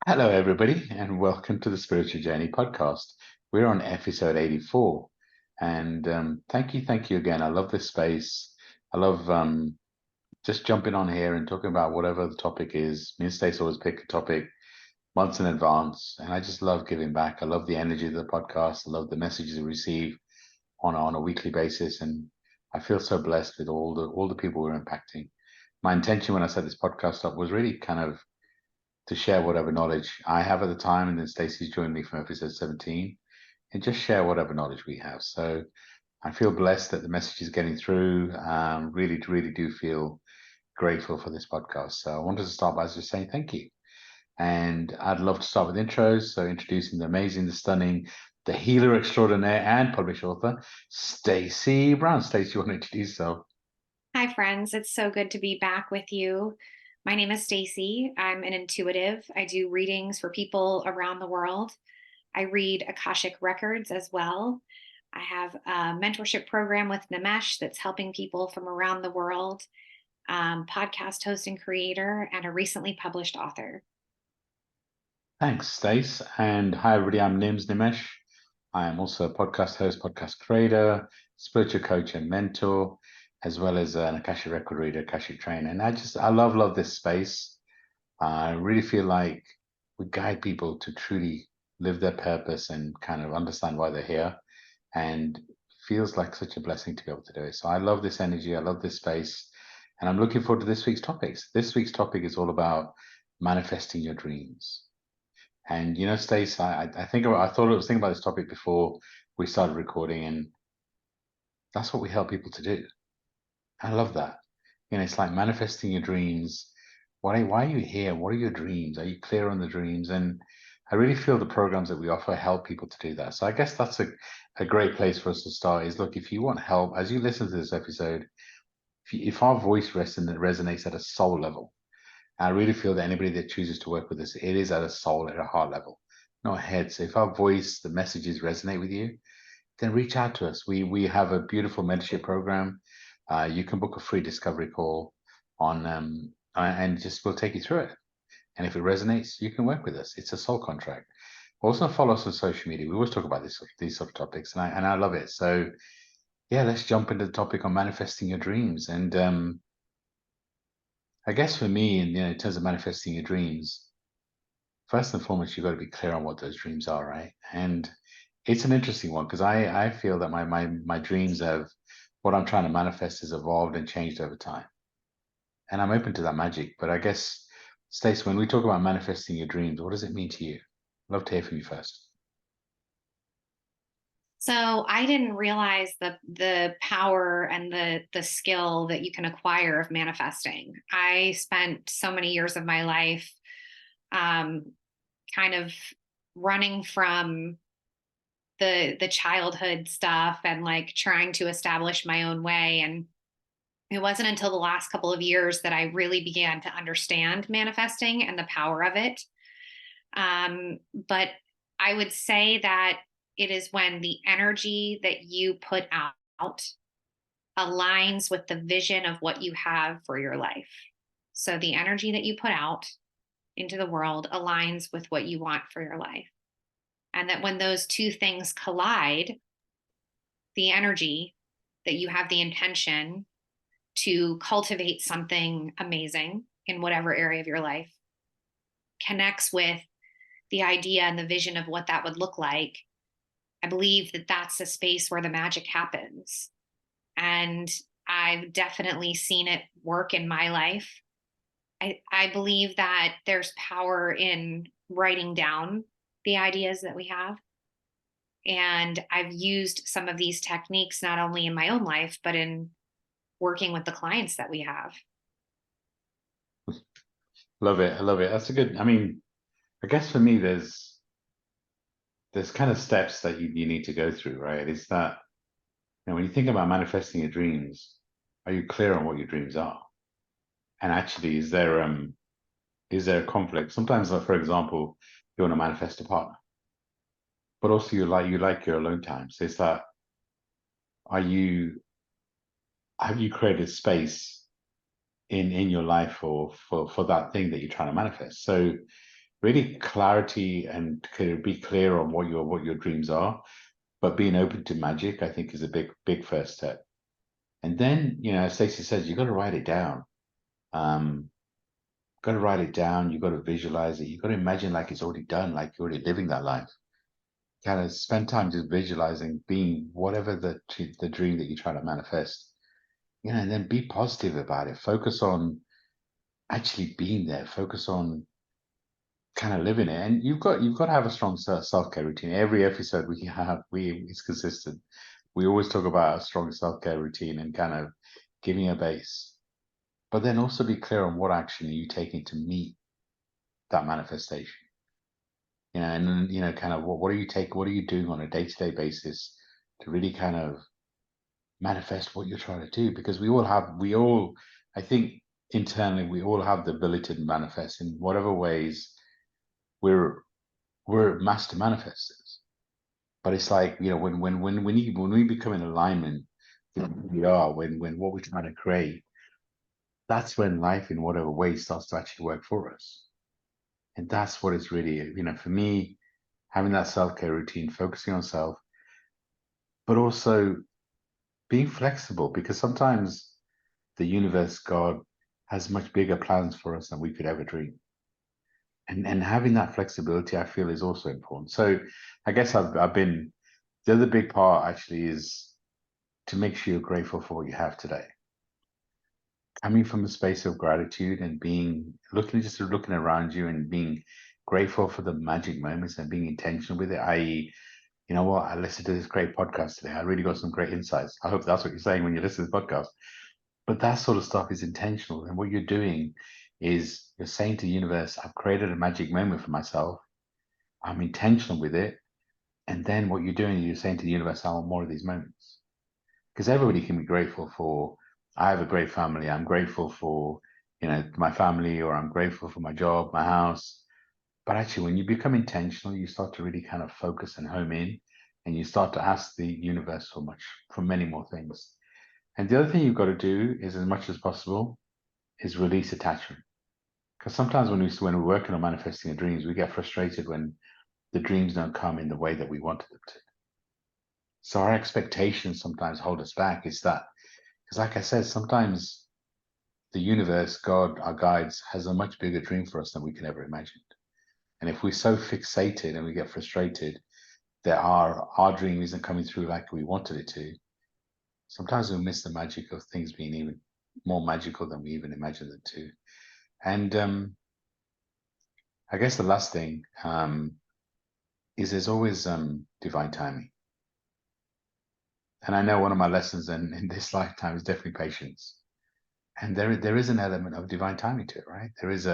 Hello, everybody, and welcome to the Spiritual Journey podcast. We're on episode 84. And thank you again. I love this space. I love just jumping on here and talking about whatever the topic is. Me and Stacey always pick a topic months in advance, and I just love giving back. I love the energy of the podcast. I love the messages we receive on a weekly basis, and I feel so blessed with all the people we're impacting. My intention when I set this podcast up was really kind of to share whatever knowledge I have at the time, and then Stacey's joined me from episode 17, and just share whatever knowledge we have. So I feel blessed that the message is getting through. Really do feel grateful for this podcast. So I wanted to start by just saying thank you. And I'd love to start with intros. So introducing the amazing, the stunning, the healer extraordinaire and published author, Stacey Brown. Stacey, you want to introduce yourself? Hi, friends. It's so good to be back with you. My name is Stacey. I'm an intuitive. I do readings for people around the world. I read Akashic records as well. I have a mentorship program with Nimesh that's helping people from around the world, podcast host and creator, and a recently published author. Thanks, Stace. And hi, everybody. I'm Nimesh. I am also a podcast host, podcast creator, spiritual coach, and mentor, as well as an Akashic record reader, Akashic trainer. And I love this space. I really feel like we guide people to truly live their purpose and kind of understand why they're here. And feels like such a blessing to be able to do it. So I love this energy. I love this space. And I'm looking forward to this week's topics. This week's topic is all about manifesting your dreams. And Stace, I thought I was thinking about this topic before we started recording, and that's what we help people to do. I love that. It's like manifesting your dreams. Why are you here? What are your dreams? Are you clear on the dreams? And I really feel the programs that we offer help people to do that. So I guess that's a great place for us to start is look, if you want help, as you listen to this episode, if our voice resonates at a soul level, I really feel that anybody that chooses to work with us, it is at a soul, at a heart level, not a head. So if our voice, the messages resonate with you, then reach out to us. We have a beautiful mentorship program. You can book a free discovery call on and just we'll take you through it. And if it resonates, you can work with us. It's a soul contract. Also follow us on social media. We always talk about these sort of topics, and I love it. So yeah, let's jump into the topic on manifesting your dreams. And I guess for me, in terms of manifesting your dreams, first and foremost, you've got to be clear on what those dreams are, right? And it's an interesting one because I feel that my dreams have what I'm trying to manifest has evolved and changed over time. And I'm open to that magic. But I guess, Stacey, when we talk about manifesting your dreams, what does it mean to you? Love to hear from you first. So I didn't realize the power and the skill that you can acquire of manifesting. I spent so many years of my life um, kind of running from the childhood stuff and like trying to establish my own way. And it wasn't until the last couple of years that I really began to understand manifesting and the power of it. But I would say that it is when the energy that you put out aligns with the vision of what you have for your life. So the energy that you put out into the world aligns with what you want for your life. And that when those two things collide, the energy that you have the intention to cultivate something amazing in whatever area of your life connects with the idea and the vision of what that would look like. I believe that that's a space where the magic happens. And I've definitely seen it work in my life. I believe that there's power in writing down the ideas that we have. And I've used some of these techniques not only in my own life, but in working with the clients that we have. Love it. I love it. That's a good, I mean, I guess for me, there's kind of steps that you need to go through, right? It's that, when you think about manifesting your dreams, are you clear on what your dreams are? And actually, is there a conflict? Sometimes, like, for example, you want to manifest a partner, but also you like your alone time. So it's that are you have you created space in your life for that thing that you're trying to manifest? So really clarity and be clear on what your dreams are, but being open to magic, I think, is a big first step. And then, as Stacey says, you got to write it down. Um, got to write it down. You got to visualize it. You got to imagine like it's already done, like you're already living that life. Kind of spend time just visualizing being whatever the dream that you're trying to manifest. And then be positive about it. Focus on actually being there. Focus on kind of living it. And you've got to have a strong self-care routine. Every episode we it's consistent. We always talk about a strong self-care routine and kind of giving a base. But then also be clear on what action are you taking to meet that manifestation. And then, kind of what are you doing on a day-to-day basis to really kind of manifest what you're trying to do? Because I think internally we all have the ability to manifest in whatever ways we're master manifestors. But it's like, when we become in alignment with who we are, when what we're trying to create, that's when life in whatever way starts to actually work for us. And that's what it's really, for me, having that self-care routine, focusing on self, but also being flexible, because sometimes the universe, God, has much bigger plans for us than we could ever dream. And having that flexibility, I feel, is also important. So I guess I've been the other big part actually is to make sure you're grateful for what you have today. Coming from a space of gratitude and looking around you and being grateful for the magic moments and being intentional with it, i.e., you know what, I listened to this great podcast today. I really got some great insights. I hope that's what you're saying when you listen to this podcast. But that sort of stuff is intentional. And what you're doing is you're saying to the universe, I've created a magic moment for myself. I'm intentional with it. And then what you're doing is you're saying to the universe, I want more of these moments. Because everybody can be grateful for, I have a great family. I'm grateful for, my family, or I'm grateful for my job, my house. But actually, when you become intentional, you start to really kind of focus and home in, and you start to ask the universe for many more things. And the other thing you've got to do is, as much as possible, is release attachment. Because sometimes when we're working on manifesting our dreams, we get frustrated when the dreams don't come in the way that we wanted them to. So our expectations sometimes hold us back. Is that because, like I said, sometimes the universe, God, our guides, has a much bigger dream for us than we can ever imagine. And if we're so fixated and we get frustrated that our dream isn't coming through like we wanted it to, sometimes we miss the magic of things being even more magical than we even imagined it to. And I guess the last thing is there's always divine timing. And I know one of my lessons in this lifetime is definitely patience. And there is an element of divine timing to it, right? There is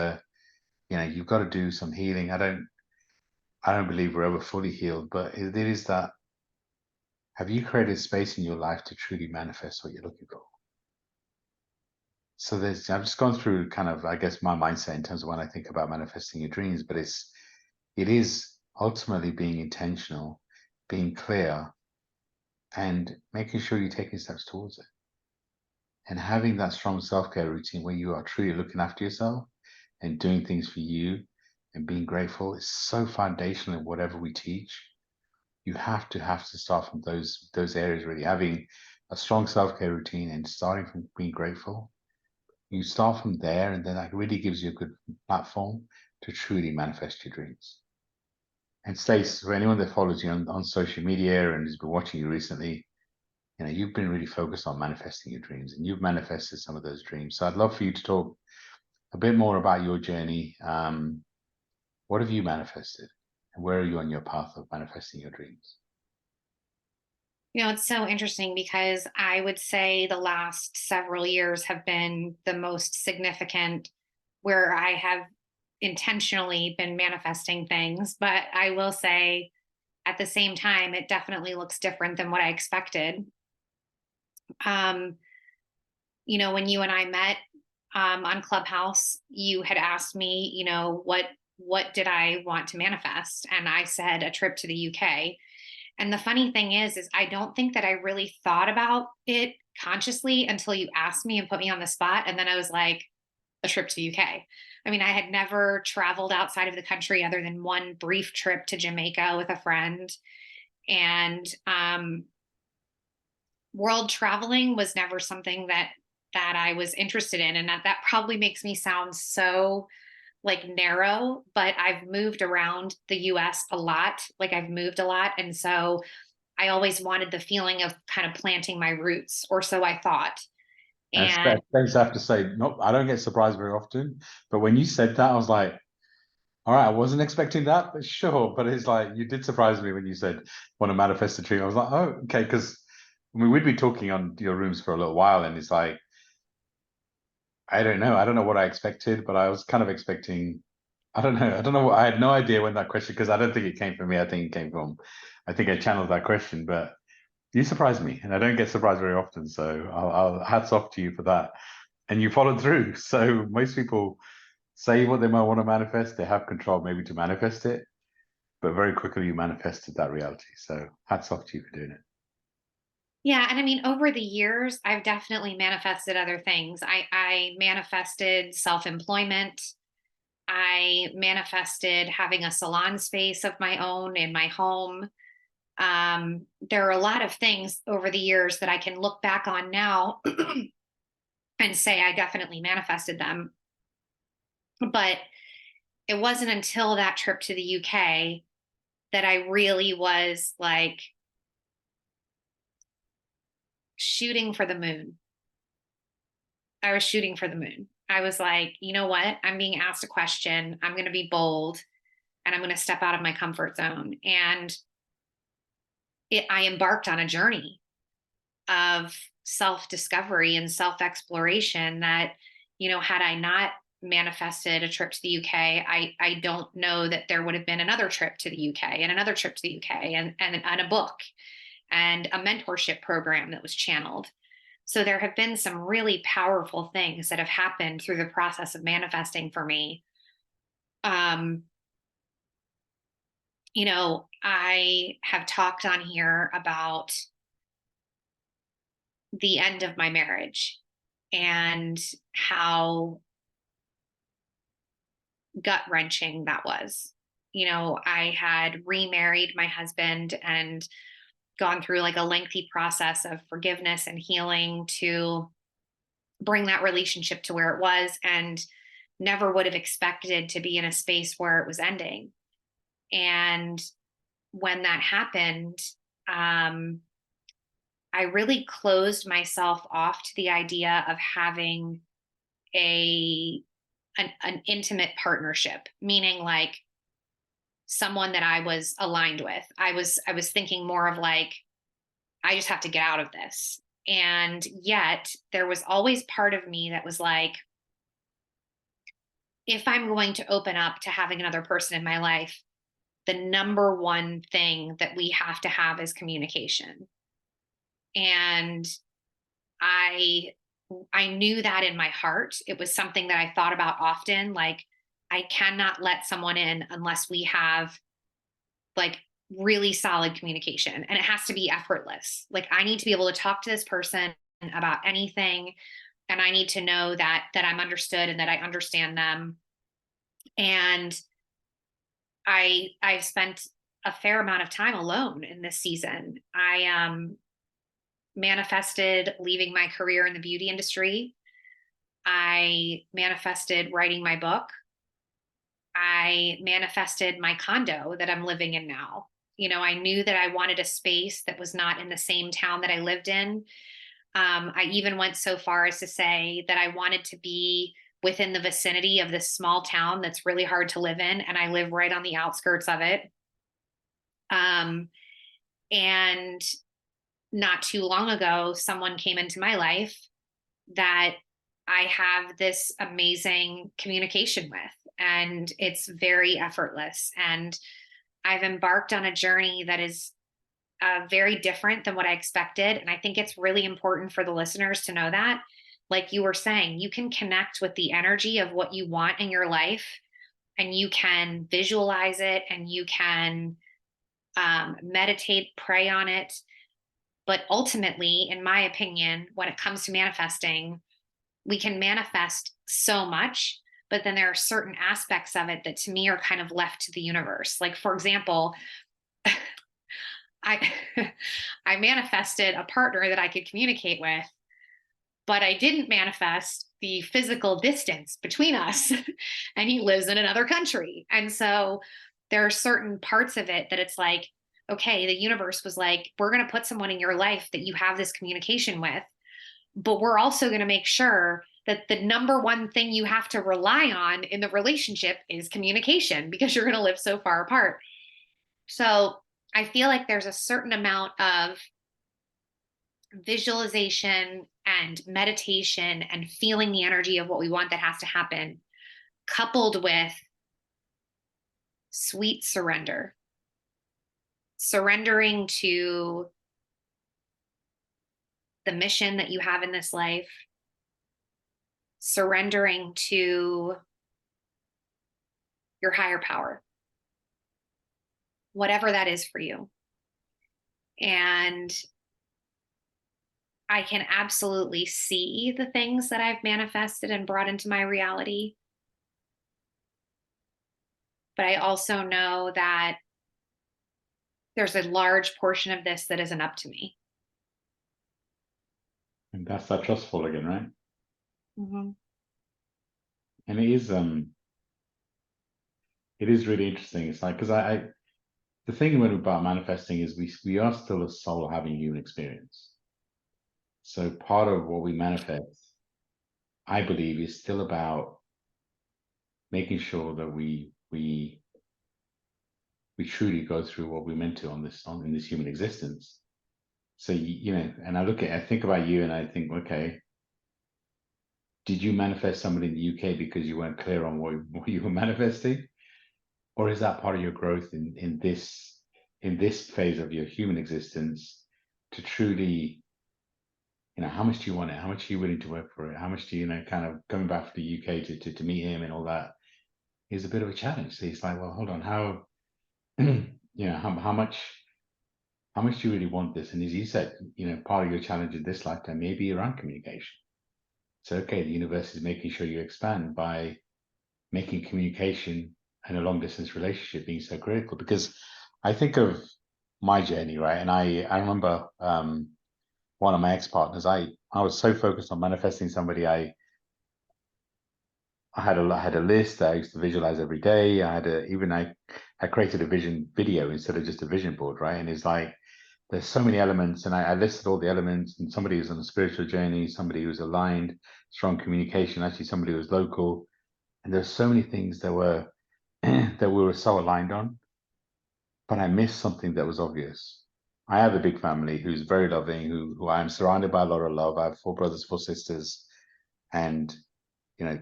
you've got to do some healing. I don't believe we're ever fully healed, but it is that, have you created space in your life to truly manifest what you're looking for? So I've just gone through kind of, I guess, my mindset in terms of when I think about manifesting your dreams, but it is ultimately being intentional, being clear, and making sure you're taking steps towards it. And having that strong self-care routine where you are truly looking after yourself and doing things for you and being grateful is so foundational in whatever we teach. You have to start from those areas, really having a strong self-care routine and starting from being grateful. You start from there, and then that really gives you a good platform to truly manifest your dreams. And Stace, for anyone that follows you on social media and has been watching you recently, you've been really focused on manifesting your dreams, and you've manifested some of those dreams. So I'd love for you to talk a bit more about your journey. What have you manifested, and where are you on your path of manifesting your dreams? It's so interesting because I would say the last several years have been the most significant where I have intentionally been manifesting things. But I will say at the same time, it definitely looks different than what I expected. Um, when you and I met on Clubhouse, you had asked me, what did I want to manifest? And I said a trip to the UK. And the funny thing is I don't think that I really thought about it consciously until you asked me and put me on the spot. And then I was like, a trip to the UK. I mean, I had never traveled outside of the country other than one brief trip to Jamaica with a friend. And world traveling was never something that I was interested in. And that probably makes me sound so like narrow, but I've moved around the US a lot. Like I've moved a lot. And so I always wanted the feeling of kind of planting my roots, or so I thought. And And I have to say, no, I don't get surprised very often. But when you said that, I was like, all right, I wasn't expecting that, but sure. But it's like you did surprise me when you said want to manifest a dream. I was like, oh, okay, because I mean we'd be talking on your rooms for a little while, and it's like I don't know. I don't know what I expected, but I was kind of expecting. I don't know. I don't know. I had no idea when that question, because I don't think it came from me. I think it came from. I think I channeled that question, but you surprised me, and I don't get surprised very often. So I'll hats off to you for that. And you followed through. So most people say what they might want to manifest. They have control maybe to manifest it, but very quickly you manifested that reality. So hats off to you for doing it. yeah, and I mean, over the years, I've definitely manifested other things. I manifested self-employment. I manifested having a salon space of my own in my home. There are a lot of things over the years that I can look back on now and say I definitely manifested them. But it wasn't until that trip to the UK that I really was like shooting for the moon. I was shooting for the moon. I was like, you know what? I'm being asked a question. I'm going to be bold and I'm going to step out of my comfort zone. And I embarked on a journey of self discovery and self exploration that, had I not manifested a trip to the UK, I don't know that there would have been another trip to the UK and another trip to the UK and a book and a mentorship program that was channeled. So there have been some really powerful things that have happened through the process of manifesting for me. Um, I have talked on here about the end of my marriage and how gut wrenching that was. I had remarried my husband and gone through like a lengthy process of forgiveness and healing to bring that relationship to where it was, and never would have expected to be in a space where it was ending. And when that happened, um, I really closed myself off to the idea of having a an intimate partnership, meaning like someone that I was aligned with. I was thinking more of like, I just have to get out of this. And yet there was always part of me that was like, if I'm going to open up to having another person in my life, the number one thing that we have to have is communication. And I I knew that in my heart. It was something that I thought about often. Like, I cannot let someone in unless we have like really solid communication, and it has to be effortless. Like, I need to be able to talk to this person about anything, and I need to know that I'm understood and that I understand them. And I've spent a fair amount of time alone in this season. I manifested leaving my career in the beauty industry. I manifested writing my book. I manifested my condo that I'm living in now. I knew that I wanted a space that was not in the same town that I lived in. I even went so far as to say that I wanted to be within the vicinity of this small town that's really hard to live in. And I live right on the outskirts of it. Um, and not too long ago, someone came into my life that I have this amazing communication with, and it's very effortless. And I've embarked on a journey that is very different than what I expected. And I think it's really important for the listeners to know that. Like you were saying, you can connect with the energy of what you want in your life, and you can visualize it, and you can meditate, pray on it. But ultimately, in my opinion, when it comes to manifesting, we can manifest so much, but then there are certain aspects of it that to me are kind of left to the universe. Like, for example, I I manifested a partner that I could communicate with, but I didn't manifest the physical distance between us. And he lives in another country. And so there are certain parts of it that it's like, okay, the universe was like, we're going to put someone in your life that you have this communication with, but we're also going to make sure that the number one thing you have to rely on in the relationship is communication because you're going to live so far apart. So I feel like there's a certain amount of visualization and meditation and feeling the energy of what we want that has to happen, coupled with sweet surrender, surrendering to the mission that you have in this life, surrendering to your higher power, whatever that is for you. And I can absolutely see the things that I've manifested and brought into my reality. But I also know that there's a large portion of this that isn't up to me. And that's that trustful again, right? Mm-hmm. And it is really interesting. It's like, because the thing about manifesting is we are still a soul having human experience. So part of what we manifest, I believe, is still about making sure that we truly go through what we're meant to in this human existence. So you know, and I think about you, and I think, okay, did you manifest somebody in the UK because you weren't clear on what you were manifesting, or is that part of your growth in this phase of your human existence to truly, you know, how much do you want it? How much are you willing to work for it? How much do you know? Kind of coming back from the UK to meet him and all that is a bit of a challenge. So it's like, well, hold on, how you know how much do you really want this? And as you said, you know, part of your challenge in this lifetime may be around communication. So okay, the universe is making sure you expand by making communication and a long distance relationship being so critical. Because I think of my journey, right? And I remember one of my ex partners. I was so focused on manifesting somebody. I had a list that I used to visualize every day. I created a vision video instead of just a vision board, right? And it's like there's so many elements, and I listed all the elements. And somebody who's on a spiritual journey, somebody who's aligned, strong communication, actually somebody who was local, and there's so many things that were that we were so aligned on, but I missed something that was obvious. I have a big family who's very loving, who I am surrounded by a lot of love. I have 4 brothers, 4 sisters, and you know,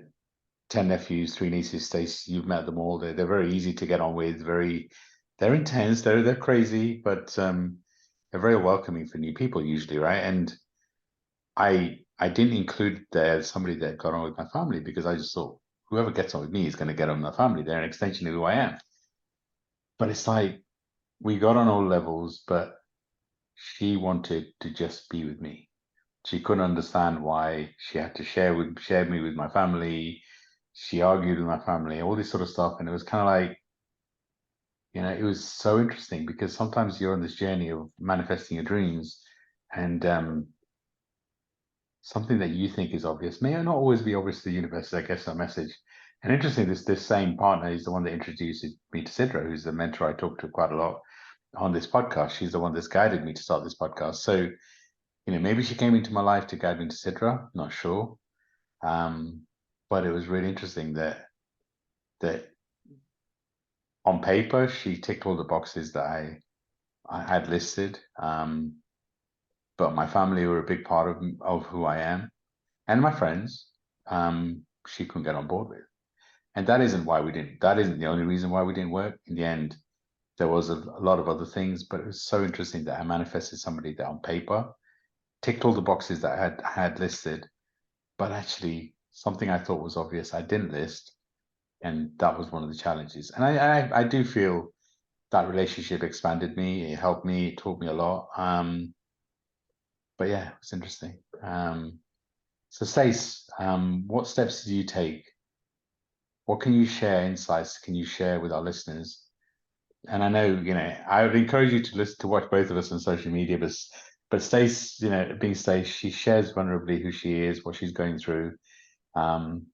10 nephews, 3 nieces. Stacey, you've met them all. They're very easy to get on with. They're intense. They're crazy, but they're very welcoming for new people usually, right? And I didn't include there somebody that got on with my family because I just thought whoever gets on with me is going to get on with my family. They're an extension of who I am. But it's like we got on all levels, but she wanted to just be with me. She couldn't understand why she had to share me with my family. She argued with my family, all this sort of stuff. And it was kind of like, you know, it was so interesting because sometimes you're on this journey of manifesting your dreams, and something that you think is obvious may not always be obvious to the universe. I guess that message. And interesting, this same partner is the one that introduced me to Sidra, who's the mentor I talk to quite a lot on this podcast. She's the one that's guided me to start this podcast. So, you know, maybe she came into my life to guide me to Sidra. Not sure. But it was really interesting that on paper she ticked all the boxes that I had listed. But my family were a big part of who I am, and my friends. She couldn't get on board with, and that isn't why we didn't. That isn't the only reason why we didn't work. In the end, there was a lot of other things, but it was so interesting that I manifested somebody that on paper ticked all the boxes that I had listed, but actually something I thought was obvious I didn't list, and that was one of the challenges. And I do feel that relationship expanded me. It helped me. It taught me a lot. But yeah, it's interesting. So Stace, what steps did you take what can you share insights? Can you share with our listeners? And I know, I would encourage you to listen to watch both of us on social media, but Stace, being Stace, she shares vulnerably who she is, what she's going through. Um,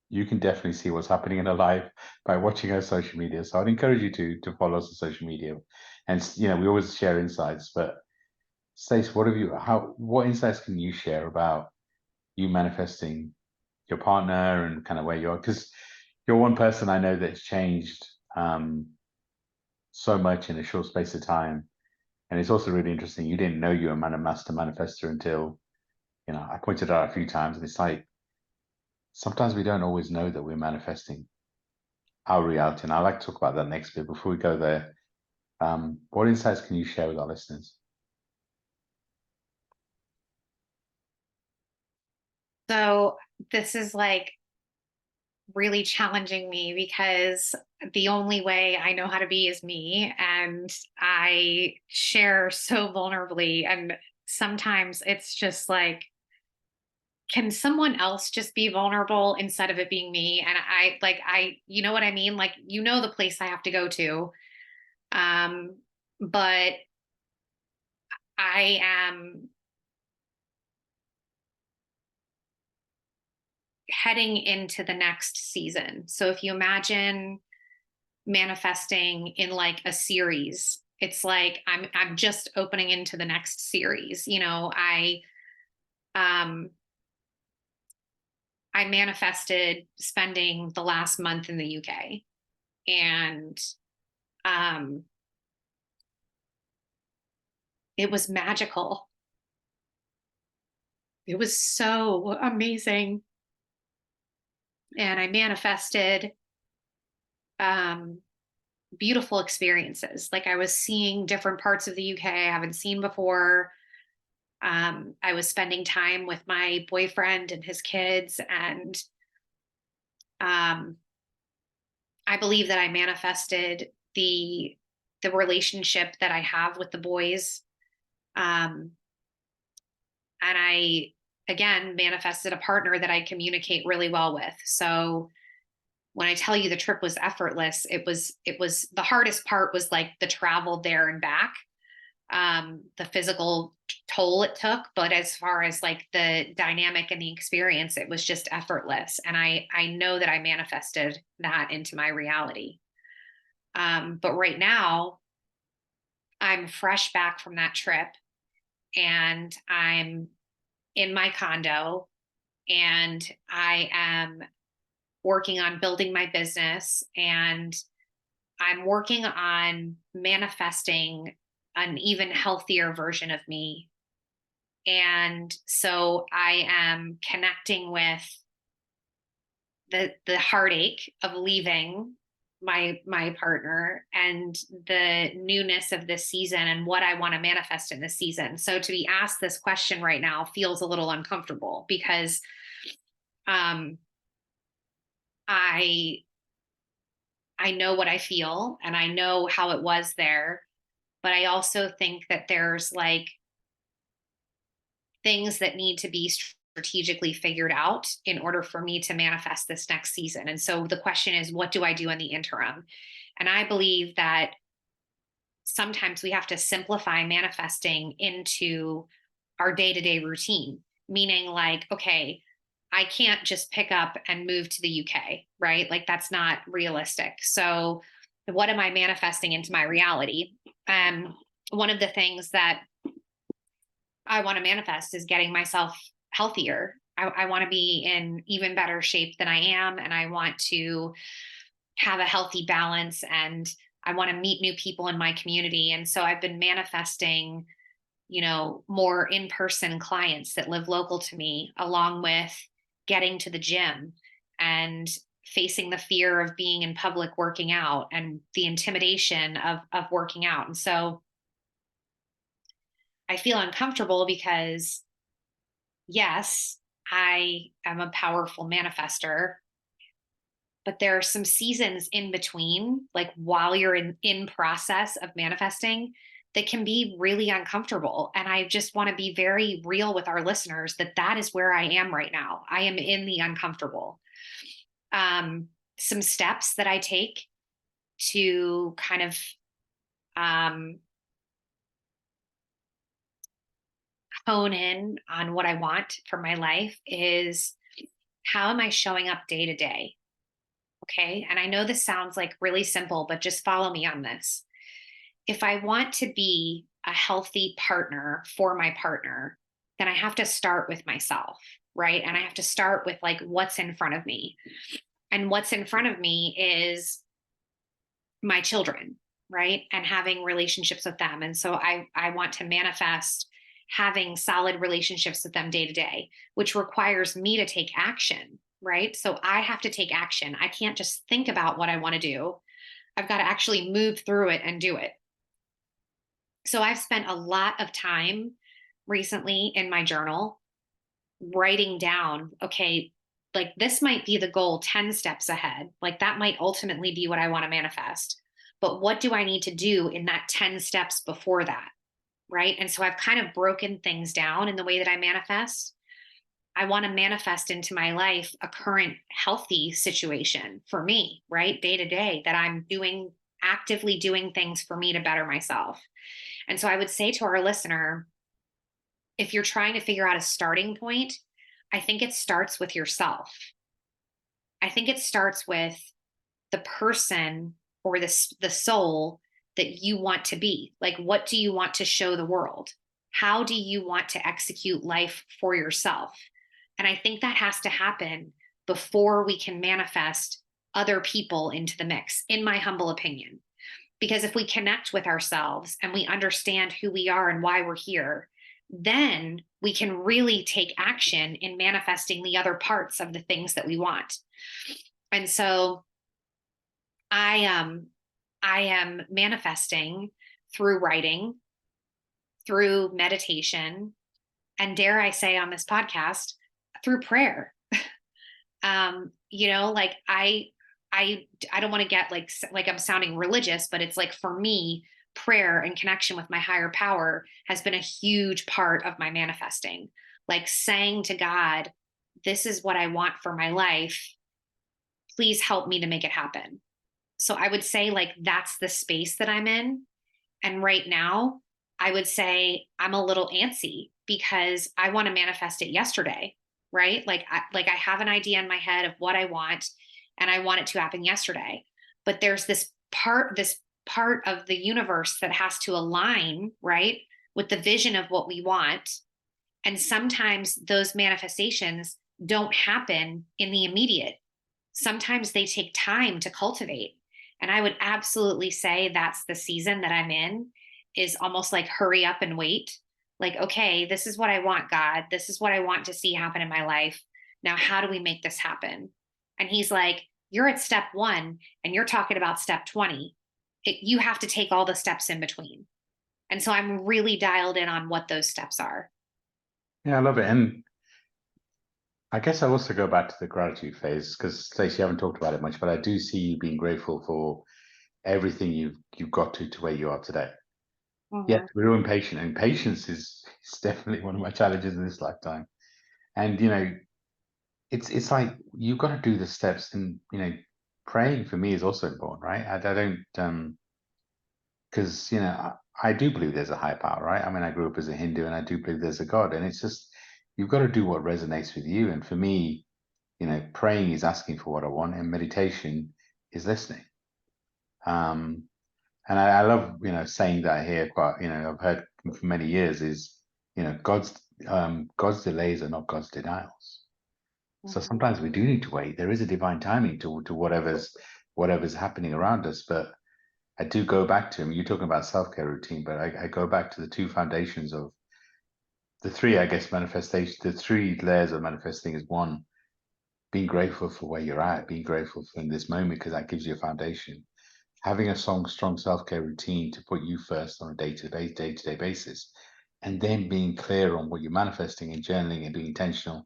you can definitely see what's happening in her life by watching her social media. So I'd encourage you to follow us on social media. And we always share insights. But Stace, what insights can you share about you manifesting your partner and kind of where you are? Because you're one person I know that's changed so much in a short space of time. And it's also really interesting. You didn't know you were a master manifester until, I pointed out a few times, and it's like sometimes we don't always know that we're manifesting our reality. And I'd like to talk about that next bit. Before we go there, what insights can you share with our listeners? So this is like really challenging me because the only way I know how to be is me. And I share so vulnerably. And sometimes it's just like, can someone else just be vulnerable instead of it being me? And you know what I mean? Like, the place I have to go to. Um, but I am heading into the next season. So if you imagine manifesting in like a series, it's like I'm just opening into the next series. Um I manifested spending the last month in the UK, and um it was magical. It was so amazing. And I manifested um beautiful experiences. Like, I was seeing different parts of the UK I haven't seen before. I was spending time with my boyfriend and his kids, and um, I believe that I manifested the relationship that I have with the boys, um, and I again manifested a partner that I communicate really well with. So when I tell you the trip was effortless, it was the hardest part was like the travel there and back, the physical toll it took. But as far as like the dynamic and the experience, it was just effortless. And I know that I manifested that into my reality. But right now, I'm fresh back from that trip, and I'm in my condo, and I am working on building my business, and I'm working on manifesting an even healthier version of me. And so I am connecting with the heartache of leaving my partner, and the newness of this season and what I want to manifest in this season. So to be asked this question right now feels a little uncomfortable because um I I know what I feel and I know how it was there, but I also think that there's like things that need to be strategically figured out in order for me to manifest this next season. And so the question is, what do I do in the interim? And I believe that sometimes we have to simplify manifesting into our day to day routine, meaning like, okay, I can't just pick up and move to the UK, right? Like, that's not realistic. So, what am I manifesting into my reality? One of the things that I want to manifest is getting myself healthier. I want to be in even better shape than I am. And I want to have a healthy balance, and I want to meet new people in my community. And so I've been manifesting, more in person clients that live local to me, along with getting to the gym and facing the fear of being in public working out and the intimidation of working out. And so I feel uncomfortable because yes, I am a powerful manifester, but there are some seasons in between, like while you're in process of manifesting, that can be really uncomfortable. And I just want to be very real with our listeners that that is where I am right now. I am in the uncomfortable. some steps that I take to kind of um, hone in on what I want for my life is, how am I showing up day to day? Okay. And I know this sounds like really simple, but just follow me on this. If I want to be a healthy partner for my partner, then I have to start with myself, right? And I have to start with like what's in front of me. And what's in front of me is my children, right? And having relationships with them. And so I want to manifest having solid relationships with them day to day, which requires me to take action, right? So I have to take action. I can't just think about what I want to do. I've got to actually move through it and do it. So I've spent a lot of time recently in my journal writing down, okay, like this might be the goal 10 steps ahead. Like that might ultimately be what I want to manifest. But what do I need to do in that 10 steps before that? Right. And so I've kind of broken things down in the way that I manifest. I want to manifest into my life a current healthy situation for me, right? Day to day, that I'm doing, actively doing things for me to better myself. And so I would say to our listener, if you're trying to figure out a starting point, I think it starts with yourself. I think it starts with the person or the soul that you want to be. Like, what do you want to show the world? How do you want to execute life for yourself? And I think that has to happen before we can manifest other people into the mix, in my humble opinion. Because if we connect with ourselves and we understand who we are and why we're here, then we can really take action in manifesting the other parts of the things that we want. And so I I am manifesting through writing, through meditation, and dare I say on this podcast, through prayer. You know, like I don't want to get like I'm sounding religious, but it's like for me, prayer and connection with my higher power has been a huge part of my manifesting. Like saying to God, this is what I want for my life. Please help me to make it happen. So I would say like that's the space that I'm in. And right now, I would say I'm a little antsy because I want to manifest it yesterday, right? Like I have an idea in my head of what I want and I want it to happen yesterday. But there's this part of the universe that has to align, right, with the vision of what we want. And sometimes those manifestations don't happen in the immediate. Sometimes they take time to cultivate. And I would absolutely say that's the season that I'm in, is almost like hurry up and wait. Like, okay, this is what I want, God. This is what I want to see happen in my life. Now, how do we make this happen? And he's like, you're at step one and you're talking about step 20. You have to take all the steps in between. And so I'm really dialed in on what those steps are. Yeah, I love it. And I guess I also go back to the gratitude phase because Stacey, you haven't talked about it much, but I do see you being grateful for everything you've got to where you are today. Yes, Mhm. we're all impatient, and patience is definitely one of my challenges in this lifetime. And it's like you've got to do the steps, and praying for me is also important, right? I don't because I do believe there's a higher power, right? I mean, I grew up as a Hindu, and I do believe there's a God, and it's just you've got to do what resonates with you. And for me, praying is asking for what I want, and meditation is listening. Um, and I love, saying that here quite, I've heard for many years is, God's delays are not God's denials. So Mhm. sometimes we do need to wait. There is a divine timing to whatever's happening around us. But I do go back to him. You're talking about self-care routine, but I go back to the two foundations of the three, I guess, manifestation. The three layers of manifesting is one, being grateful for where you're at, being grateful for in this moment because that gives you a foundation. Having a strong self-care routine to put you first on a day-to-day basis, and then being clear on what you're manifesting and journaling and being intentional.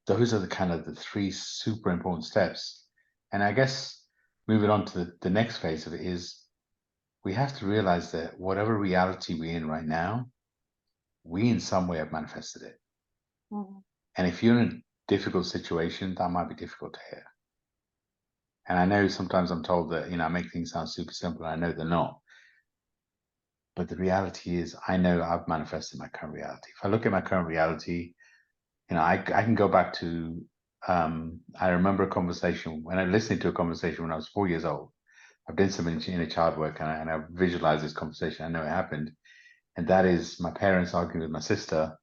Those are the kind of the three super important steps. And I guess moving on to the next phase of it is we have to realize that whatever reality we're in right now, we in some way have manifested it. Mhm. And if you're in a difficult situation, that might be difficult to hear. And I know sometimes I'm told that, I make things sound super simple. I know they're not. But the reality is, I know I've manifested my current reality. If I look at my current reality, I can go back to, I remember a conversation when I listened to a conversation when I was 4 years old. I've done some inner child work, and I visualized this conversation. I know it happened. And that is my parents arguing with my sister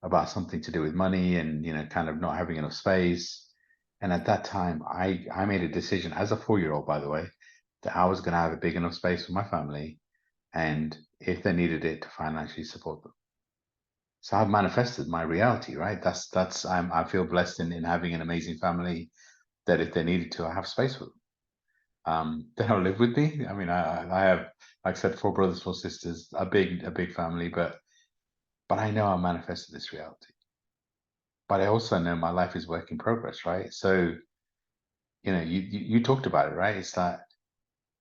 about something to do with money and, kind of not having enough space. And at that time, I made a decision as a 4 year old, by the way, that I was going to have a big enough space for my family. And if they needed it, to financially support them. So I've manifested my reality, right? I feel blessed in having an amazing family that if they needed to, I have space for them. They don't live with me. I mean, I have, like I said, four brothers, four sisters, a big family, but I know I manifested this reality. But I also know my life is work in progress, right? So, you talked about it, right? It's that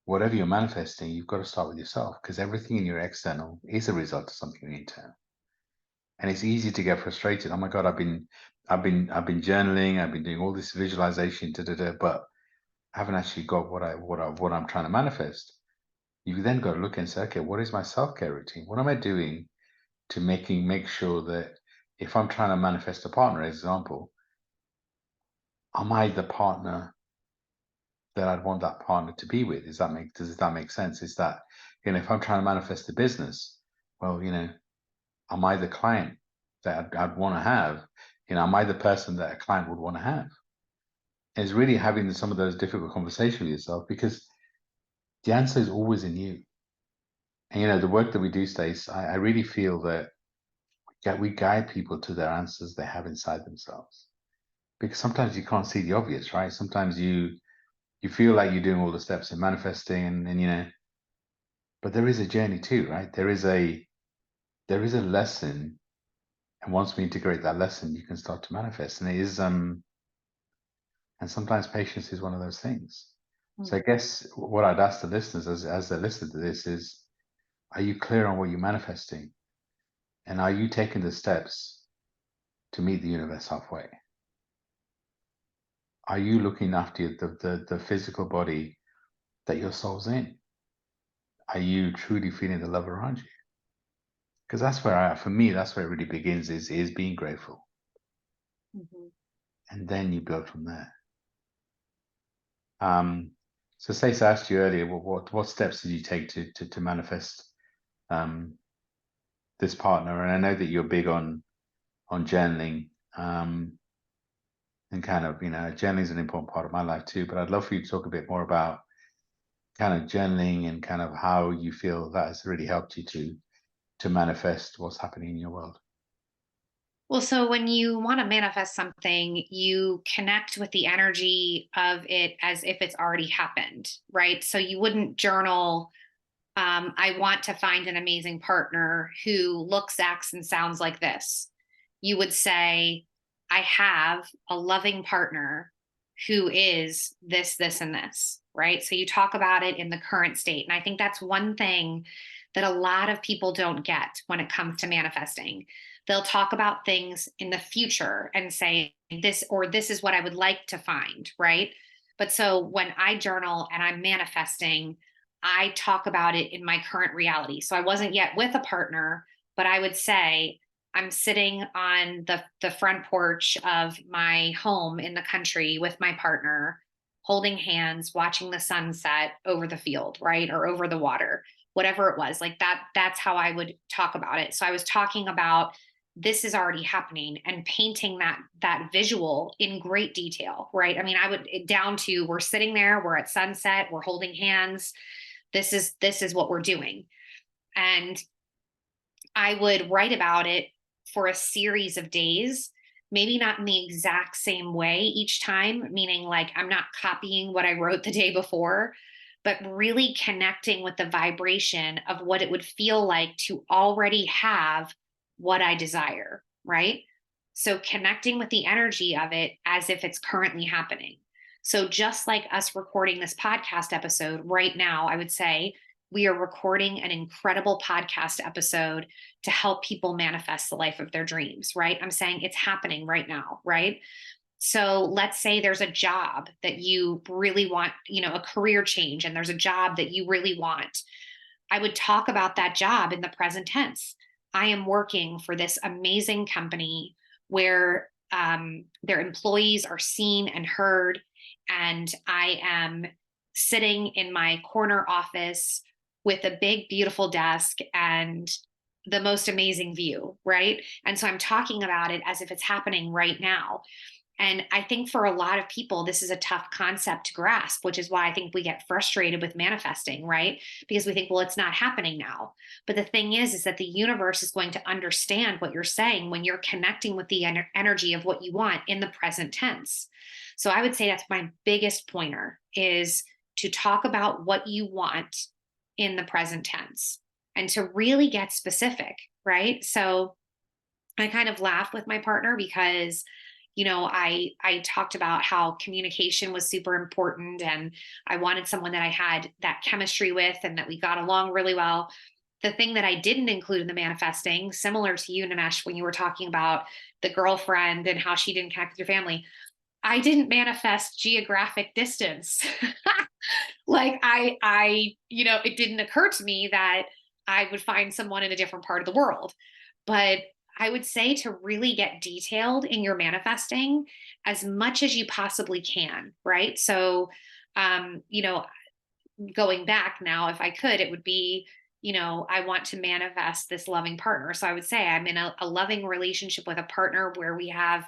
whatever you're manifesting, you've got to start with yourself, because everything in your external is a result of something internal. And it's easy to get frustrated. Oh my God, I've been journaling, I've been doing all this visualization, but I haven't actually got what I'm trying to manifest. You then got to look and say, okay, what is my self-care routine? What am I doing to make sure that if I'm trying to manifest a partner, as example, am I the partner that I'd want that partner to be with? Does that make sense? Is that, if I'm trying to manifest a business, well, am I the client that I'd want to have? Am I the person that a client would want to have? And it's really having some of those difficult conversations with yourself, because the answer is always in you. And the work that we do, Stace, I really feel that we guide people to their answers they have inside themselves. Because sometimes you can't see the obvious, right? Sometimes you feel like you're doing all the steps in manifesting, and but there is a journey too, right? There is a lesson, and once we integrate that lesson, you can start to manifest. And it is and sometimes patience is one of those things. So I guess what I'd ask the listeners as they listen to this is, are you clear on what you're manifesting? And are you taking the steps to meet the universe halfway? Are you looking after the physical body that your soul's in? Are you truly feeling the love around you? Because for me, that's where it really begins, is being grateful. Mm-hmm. And then you build from there. So Stacey asked you earlier, what steps did you take to manifest um, this partner? And I know that you're big on journaling, and kind of, journaling is an important part of my life too. But I'd love for you to talk a bit more about kind of journaling and kind of how you feel that has really helped you to manifest what's happening in your world. Well, so when you want to manifest something, you connect with the energy of it as if it's already happened, right? So you wouldn't journal, I want to find an amazing partner who looks, acts, and sounds like this. You would say, I have a loving partner who is this, this, and this, right? So you talk about it in the current state. And I think that's one thing that a lot of people don't get when it comes to manifesting. They'll talk about things in the future and say this, or this is what I would like to find, right? But so when I journal and I'm manifesting, I talk about it in my current reality. So I wasn't yet with a partner, but I would say I'm sitting on the front porch of my home in the country with my partner, holding hands, watching the sunset over the field, right? Or over the water, whatever it was. Like that's how I would talk about it. So I was talking about this is already happening and painting that visual in great detail, right? I mean, I would down to we're sitting there, we're at sunset, we're holding hands, this is what we're doing. And I would write about it for a series of days, maybe not in the exact same way each time, meaning like I'm not copying what I wrote the day before, but really connecting with the vibration of what it would feel like to already have what I desire, right? So connecting with the energy of it as if it's currently happening. So just like us recording this podcast episode right now, I would say we are recording an incredible podcast episode to help people manifest the life of their dreams, right? I'm saying it's happening right now, right? So let's say there's a job that you really want, a career change, and there's a job that you really want. I would talk about that job in the present tense. I am working for this amazing company where their employees are seen and heard, and I am sitting in my corner office with a big, beautiful desk and the most amazing view, right? And so I'm talking about it as if it's happening right now. And I think for a lot of people, this is a tough concept to grasp, which is why I think we get frustrated with manifesting, right? Because we think, well, it's not happening now. But the thing is that the universe is going to understand what you're saying when you're connecting with the energy of what you want in the present tense. So I would say that's my biggest pointer, is to talk about what you want in the present tense and to really get specific, right? So I kind of laugh with my partner because I talked about how communication was super important, and I wanted someone that I had that chemistry with and that we got along really well. The thing that I didn't include in the manifesting, similar to you, Nimesh, when you were talking about the girlfriend and how she didn't connect with your family, I didn't manifest geographic distance. Like it didn't occur to me that I would find someone in a different part of the world. But I would say to really get detailed in your manifesting as much as you possibly can, right? So, um, you know, going back now, if I could, it would be, I want to manifest this loving partner. So I would say I'm in a loving relationship with a partner where we have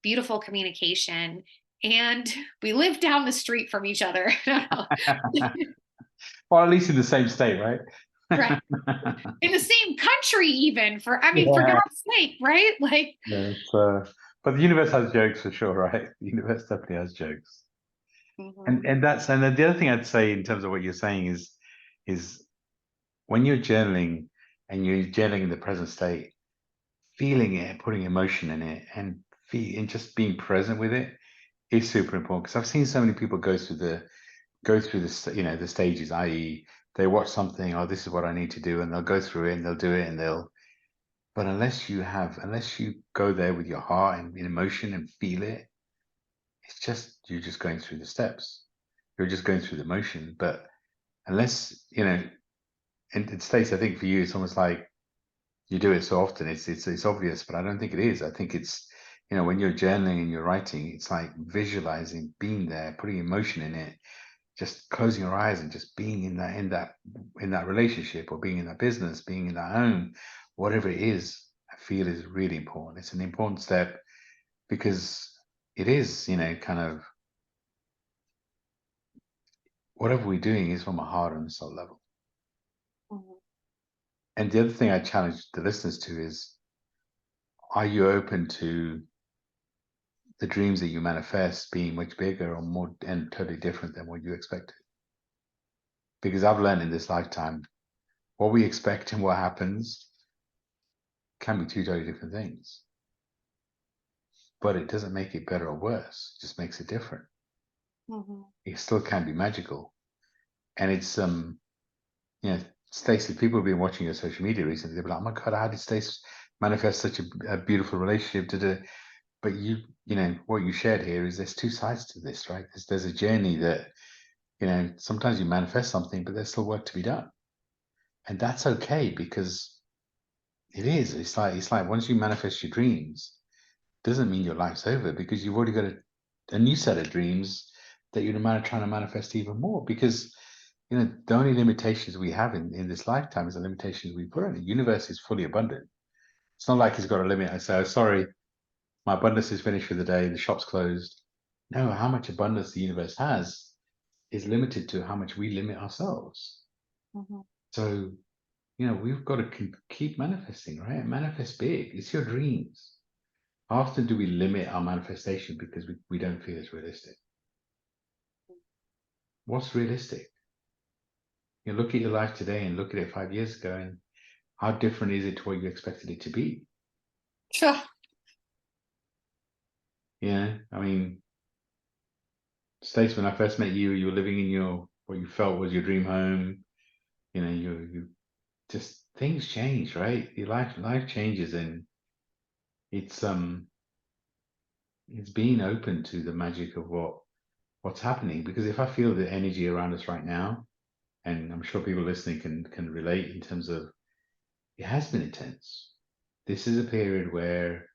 beautiful communication and we live down the street from each other. Or at least in the same state, right? Right. In the same country, even, for Yeah. God's sake, right? Like, Yeah, but the universe has jokes for sure, right? The universe definitely has jokes. mhm, And then the other thing I'd say in terms of what you're saying is when you're journaling and you're journaling in the present state, feeling it, putting emotion in it, and just being present with it is super important. Because I've seen so many people go through this, the stages, i.e., they watch something, oh, this is what I need to do, and they'll go through it and they'll do it and they'll. But unless you go there with your heart and in emotion and feel it, it's just you're just going through the steps. You're just going through the motion. But unless and Stacey, I think for you, it's almost like you do it so often. It's obvious, but I don't think it is. I think it's when you're journaling and you're writing, it's like visualizing, being there, putting emotion in it, just closing your eyes and just being in that relationship, or being in that business, being in that home, whatever it is. I feel is really important. It's an important step because it is, kind of whatever we're doing is from a heart and soul level. mhm, And the other thing I challenge the listeners to is, are you open to the dreams that you manifest being much bigger or more and totally different than what you expected? Because I've learned in this lifetime, what we expect and what happens can be two totally different things. But it doesn't make it better or worse, it just makes it different. mhm. It still can be magical. And it's you know, Stacey, people have been watching your social media recently. They'll be like, "Oh my God, how did Stacey manifest such a beautiful relationship?" But what you shared here is there's two sides to this, right? There's a journey that sometimes you manifest something, but there's still work to be done, and that's okay because it is. It's like once you manifest your dreams, doesn't mean your life's over because you've already got a new set of dreams that you're trying to manifest even more because the only limitations we have in this lifetime is the limitations we put on it. The universe is fully abundant. It's not like it's got a limit. I say, oh, sorry, my abundance is finished for the day, the shop's closed. No, how much abundance the universe has is limited to how much we limit ourselves. Mhm. So, we've got to keep manifesting, right? Manifest big. It's your dreams. How often do we limit our manifestation because we don't feel it's realistic? What's realistic? You look at your life today and look at it 5 years ago, and how different is it to what you expected it to be? Sure. I mean, Stace, when I first met you, you were living in what you felt was your dream home. You just things change, right? Your life changes, and it's it's being open to the magic of what's happening. Because if I feel the energy around us right now, and I'm sure people listening can relate in terms of it has been intense. This is a period where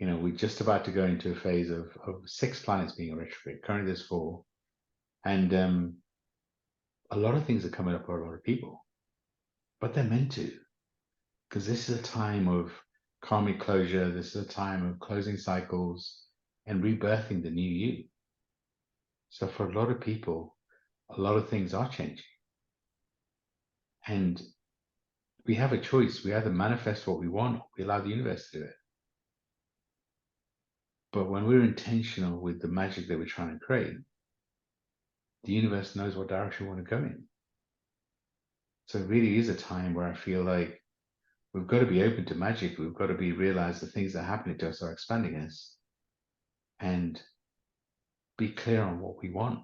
we're just about to go into a phase of 6 planets being retrograde. Currently, there's 4, and a lot of things are coming up for a lot of people, but they're meant to, because this is a time of karmic closure. This is a time of closing cycles and rebirthing the new you. So for a lot of people, a lot of things are changing, and we have a choice. We either manifest what we want, or we allow the universe to do it. But when we're intentional with the magic that we're trying to create, the universe knows what direction we want to go in. So it really is a time where I feel like we've got to be open to magic. We've got to realize the things that are happening to us are expanding us, and be clear on what we want.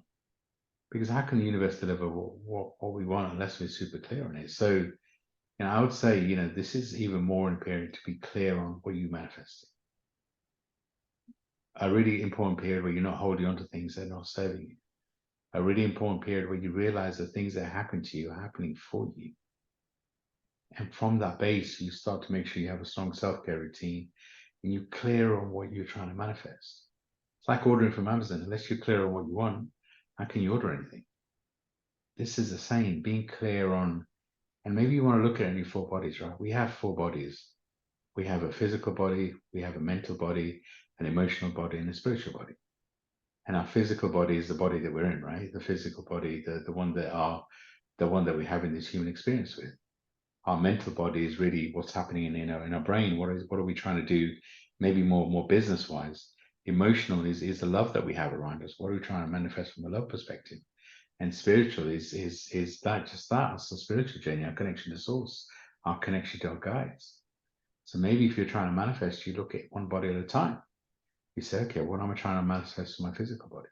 Because how can the universe deliver what we want unless we're super clear on it? So, I would say, this is even more imperative to be clear on what you manifest. A really important period where you're not holding on to things that are not serving you. A really important period where you realize the things that happen to you are happening for you. And from that base, you start to make sure you have a strong self-care routine and you're clear on what you're trying to manifest. It's like ordering from Amazon. Unless you're clear on what you want, how can you order anything? This is the same, being clear on, and maybe you want to look at it in your 4 bodies, right? We have 4 bodies. We have a physical body, we have a mental body, an emotional body, and a spiritual body. And our physical body is the body that we're in, right? The physical body, the one that we're having this human experience with. Our mental body is really what's happening in our brain. What are we trying to do? Maybe more business wise. Emotional is the love that we have around us. What are we trying to manifest from a love perspective? And spiritual is that, just that. It's the spiritual journey, our connection to source, our connection to our guides. So maybe if you're trying to manifest, you look at one body at a time. You say, okay, what am I trying to manifest for my physical body?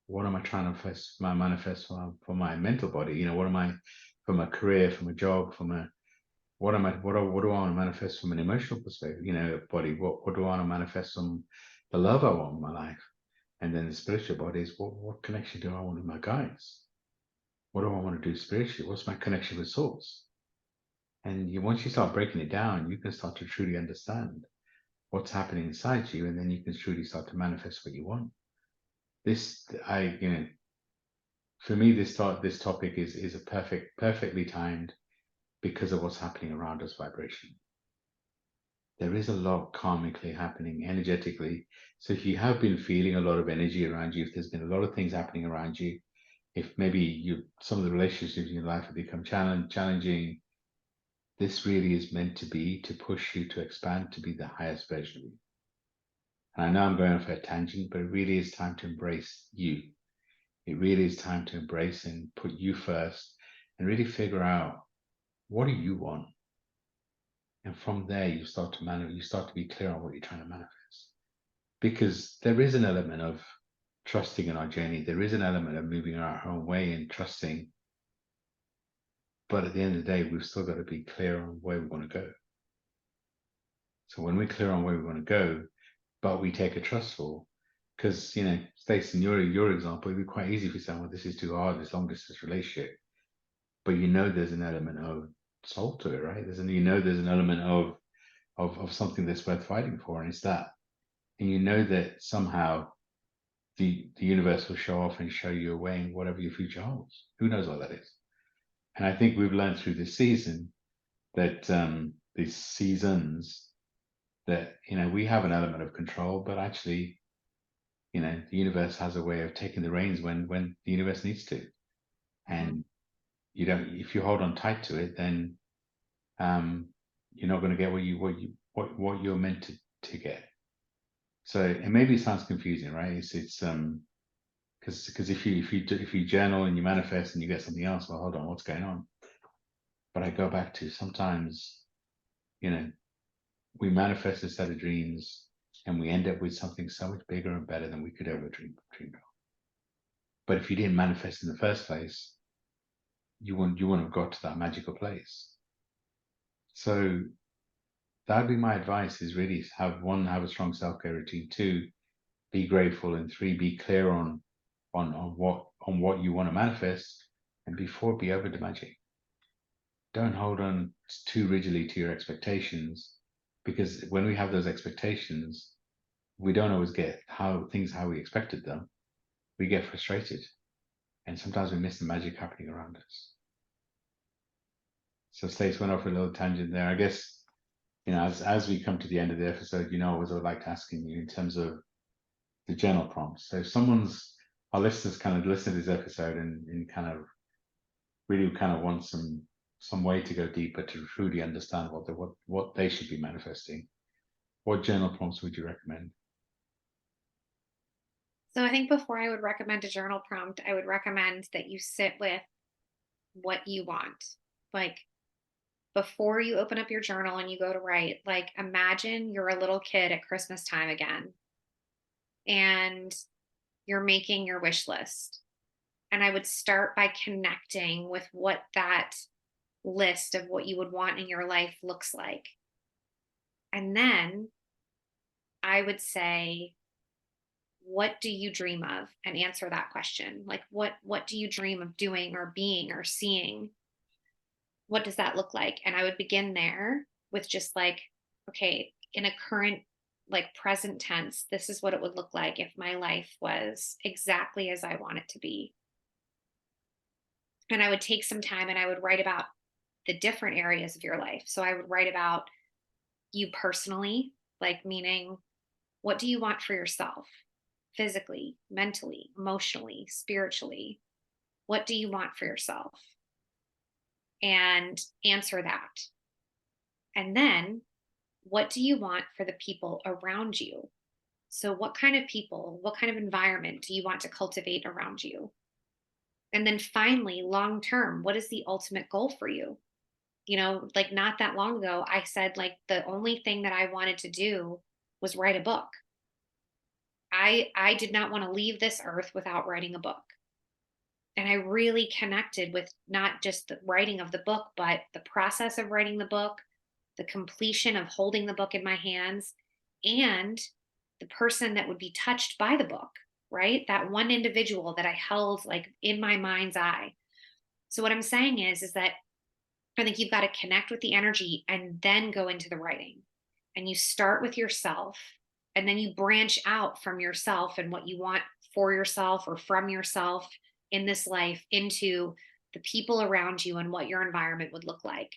What am I trying to manifest for my mental body? What am I, from a career, from a job, what do I want to manifest from an emotional perspective? Body, what do I want to manifest from the love I want in my life? And then the spiritual body is what connection do I want with my guides? What do I want to do spiritually? What's my connection with source? And once you start breaking it down, you can start to truly understand what's happening inside you, and then you can truly start to manifest what you want. For me, this topic is perfectly timed because of what's happening around us vibration. There is a lot karmically happening energetically. So if you have been feeling a lot of energy around you, if there's been a lot of things happening around you, if maybe some of the relationships in your life have become challenging, this really is meant to be to push you to expand to be the highest version of you. And I know I'm going off a tangent, but it really is time to embrace you. It really is time to embrace and put you first and really figure out, what do you want? And from there, you start to be clear on what you're trying to manifest. Because there is an element of trusting in our journey. There is an element of moving our own way and trusting. But at the end of the day, we've still got to be clear on where we want to go. So when we're clear on where we want to go, but we take a trustful, because Stacey, in your example, it'd be quite easy if you say, well, this is too hard, this long distance relationship. But there's an element of soul to it, right? There's an element of something that's worth fighting for, and it's that. And that somehow the universe will show off and show you a way in whatever your future holds. Who knows what that is? And I think we've learned through this season that these seasons that we have an element of control, but actually the universe has a way of taking the reins when the universe needs to. And you don't, if you hold on tight to it, then you're not going to get what you're meant to get. So, and maybe it sounds confusing, right? It's because if you journal and you manifest and you get something else, well, hold on, what's going on? But I go back to, sometimes we manifest a set of dreams and we end up with something so much bigger and better than we could ever dream of. But if you didn't manifest in the first place, you wouldn't have got to that magical place. So that'd be my advice: is really have a strong self-care routine. 2, be grateful, and 3, be clear on what you want to manifest, and be 4, be open to magic. Don't hold on too rigidly to your expectations, because when we have those expectations, we don't always get how we expected them. We get frustrated, and sometimes we miss the magic happening around us. So Stace went off a little tangent there. I guess, as we come to the end of the episode, I always would like to asking you in terms of the journal prompts. So if our listeners kind of listen to this episode and kind of really kind of want some way to go deeper to truly understand what they should be manifesting, what journal prompts would you recommend? So I think before I would recommend a journal prompt, I would recommend that you sit with what you want. Like before you open up your journal and you go to write, like imagine you're a little kid at Christmas time again and you're making your wish list. And I would start by connecting with what that list of what you would want in your life looks like. And then I would say, what do you dream of? And answer that question. Like what do you dream of doing or being or seeing? What does that look like? And I would begin there with just like, okay, in a current, like present tense, this is what it would look like if my life was exactly as I want it to be. And I would take some time and I would write about the different areas of your life. So I would write about you personally, like meaning, what do you want for yourself? Physically, mentally, emotionally, spiritually. What do you want for yourself? And answer that. And then, what do you want for the people around you? So, what kind of people, what kind of environment do you want to cultivate around you? And then finally, long term, what is the ultimate goal for you? Like not that long ago, I said, like, the only thing that I wanted to do was write a book. I did not want to leave this earth without writing a book. And I really connected with not just the writing of the book, but the process of writing the book, the completion of holding the book in my hands, and the person that would be touched by the book, right? That one individual that I held like in my mind's eye. So what I'm saying is that I think you've got to connect with the energy and then go into the writing. And you start with yourself and then you branch out from yourself and what you want for yourself or from yourself in this life into the people around you and what your environment would look like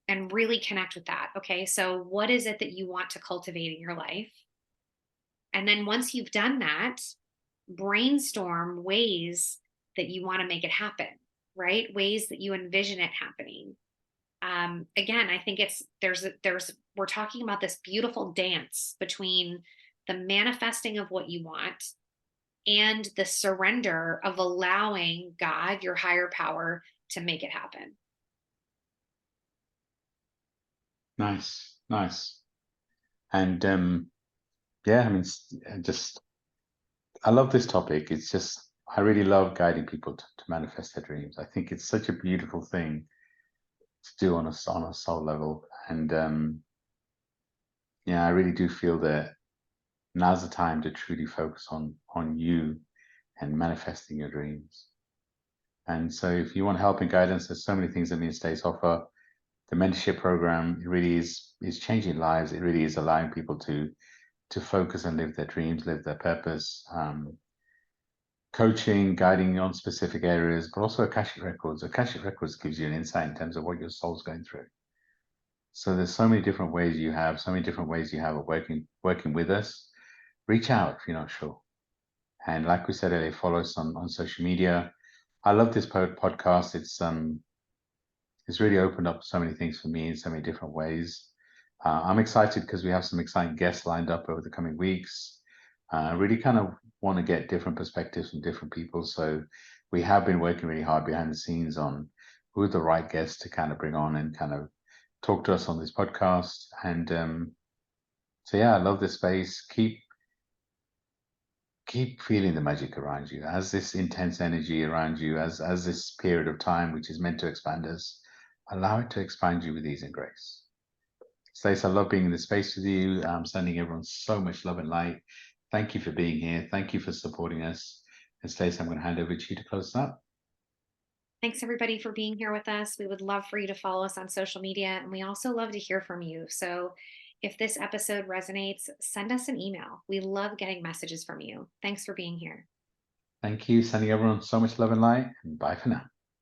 and really connect with that. Okay. So, what is it that you want to cultivate in your life? And then once you've done that, brainstorm ways that you want to make it happen, right? Ways that you envision it happening. Again, I think we're talking about this beautiful dance between the manifesting of what you want and the surrender of allowing God, your higher power, to make it happen. Nice. And yeah, I mean, I love this topic. It's just, I really love guiding people to manifest their dreams. I think it's such a beautiful thing to do on a soul level. And yeah, I really do feel that now's the time to truly focus on you and manifesting your dreams. And so if you want help and guidance, there's so many things that Me and Stace offer. The mentorship program, it really is changing lives. It really is allowing people to focus and live their dreams, live their purpose. Coaching, guiding on specific areas, but also Akashic Records. Akashic Records gives you an insight in terms of what your soul's going through. So there's so many different ways you have of working with us. Reach out if you're not sure. And like we said earlier, follow us on social media. I love this podcast. It's really opened up so many things for me in so many different ways. I'm excited because we have some exciting guests lined up over the coming weeks. I really kind of want to get different perspectives from different people. So we have been working really hard behind the scenes on who are the right guests to kind of bring on and kind of talk to us on this podcast. And so yeah, I love this space. Keep feeling the magic around you as this intense energy around you, as this period of time which is meant to expand us. Allow it to expand you with ease and grace. Stace, I love being in this space with you. I'm sending everyone so much love and light. Thank you for being here. Thank you for supporting us. And Stacey, I'm going to hand over to you to close us up. Thanks everybody for being here with us. We would love for you to follow us on social media, and we also love to hear from you. So if this episode resonates, send us an email. We love getting messages from you. Thanks for being here. Thank you. Sending everyone so much love and light. And bye for now.